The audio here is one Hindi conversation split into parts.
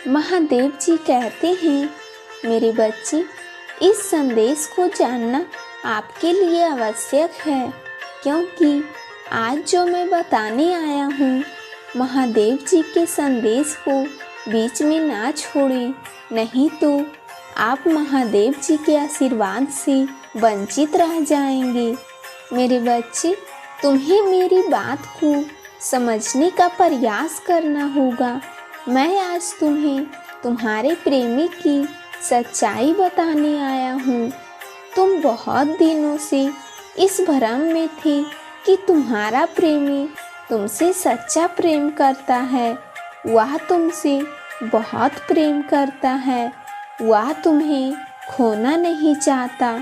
महादेव जी कहते हैं, मेरे बच्चे, इस संदेश को जानना आपके लिए आवश्यक है, क्योंकि आज जो मैं बताने आया हूँ, महादेव जी के संदेश को बीच में ना छोड़ें, नहीं तो आप महादेव जी के आशीर्वाद से वंचित रह जाएंगे। मेरे बच्चे, तुम्हें मेरी बात को समझने का प्रयास करना होगा। मैं आज तुम्हें तुम्हारे प्रेमी की सच्चाई बताने आया हूँ। तुम बहुत दिनों से इस भ्रम में थे कि तुम्हारा प्रेमी तुमसे सच्चा प्रेम करता है। वह तुमसे बहुत प्रेम करता है। वह तुम्हें खोना नहीं चाहता।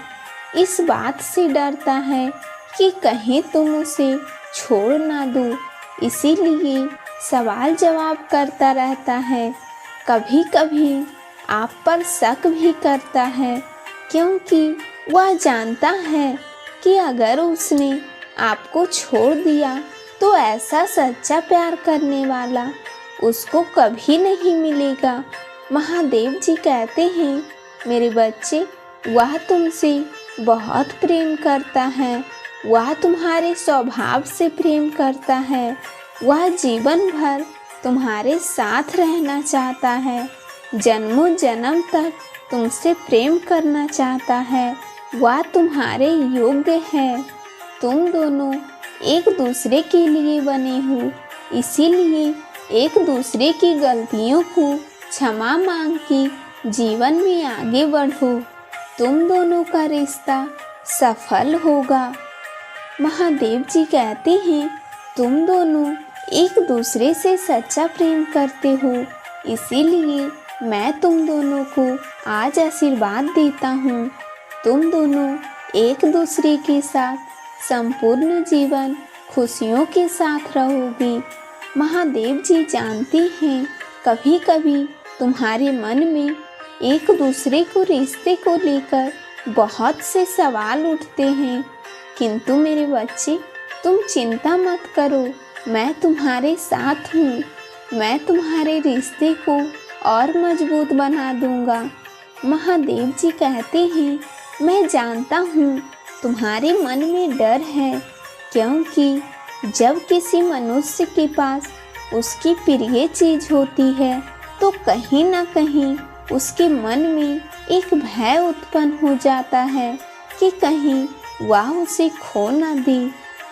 इस बात से डरता है कि कहीं तुम उसे छोड़ ना दो, इसीलिए सवाल जवाब करता रहता है। कभी कभी आप पर शक भी करता है, क्योंकि वह जानता है कि अगर उसने आपको छोड़ दिया तो ऐसा सच्चा प्यार करने वाला उसको कभी नहीं मिलेगा। महादेव जी कहते हैं, मेरे बच्चे, वह तुमसे बहुत प्रेम करता है। वह तुम्हारे स्वभाव से प्रेम करता है। वह जीवन भर तुम्हारे साथ रहना चाहता है। जन्मों जन्म तक तुमसे प्रेम करना चाहता है। वह तुम्हारे योग्य है। तुम दोनों एक दूसरे के लिए बने हो, इसीलिए एक दूसरे की गलतियों को क्षमा मांग के जीवन में आगे बढ़ो। तुम दोनों का रिश्ता सफल होगा। महादेव जी कहते हैं, तुम दोनों एक दूसरे से सच्चा प्रेम करते हो, इसीलिए मैं तुम दोनों को आज आशीर्वाद देता हूँ। तुम दोनों एक दूसरे के साथ संपूर्ण जीवन खुशियों के साथ रहोगे। महादेव जी जानते हैं, कभी कभी तुम्हारे मन में एक दूसरे को रिश्ते को लेकर बहुत से सवाल उठते हैं, किंतु मेरे बच्चे, तुम चिंता मत करो। मैं तुम्हारे साथ हूँ। मैं तुम्हारे रिश्ते को और मजबूत बना दूंगा। महादेव जी कहते हैं, मैं जानता हूँ तुम्हारे मन में डर है, क्योंकि जब किसी मनुष्य के पास उसकी प्रिय चीज होती है तो कहीं ना कहीं उसके मन में एक भय उत्पन्न हो जाता है कि कहीं वह उसे खो ना दे।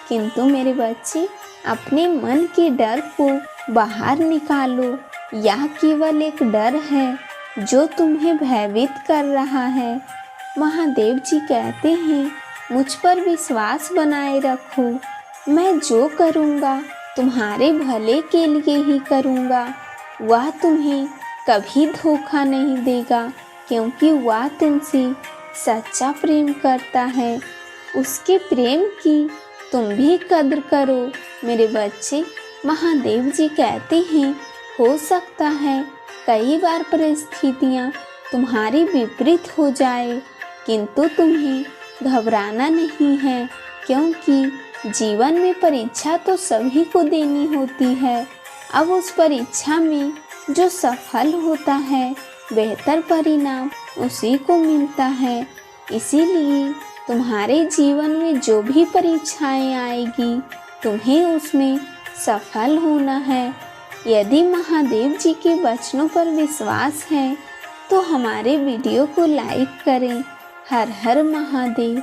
किंतु मेरे बच्चे, अपने मन के डर को बाहर निकालो। यह केवल एक डर है जो तुम्हें भयभीत कर रहा है। महादेव जी कहते हैं, मुझ पर विश्वास बनाए रखो। मैं जो करूँगा तुम्हारे भले के लिए ही करूँगा। वह तुम्हें कभी धोखा नहीं देगा, क्योंकि वह तुमसे सच्चा प्रेम करता है। उसके प्रेम की तुम भी कद्र करो। मेरे बच्चे, महादेव जी कहते हैं, हो सकता है कई बार परिस्थितियाँ तुम्हारी विपरीत हो जाए, किंतु तुम्हें घबराना नहीं है, क्योंकि जीवन में परीक्षा तो सभी को देनी होती है। अब उस परीक्षा में जो सफल होता है, बेहतर परिणाम उसी को मिलता है। इसीलिए तुम्हारे जीवन में जो भी परीक्षाएं आएगी, तुम्हें उसमें सफल होना है। यदि महादेव जी के वचनों पर विश्वास है तो हमारे वीडियो को लाइक करें। हर हर महादेव।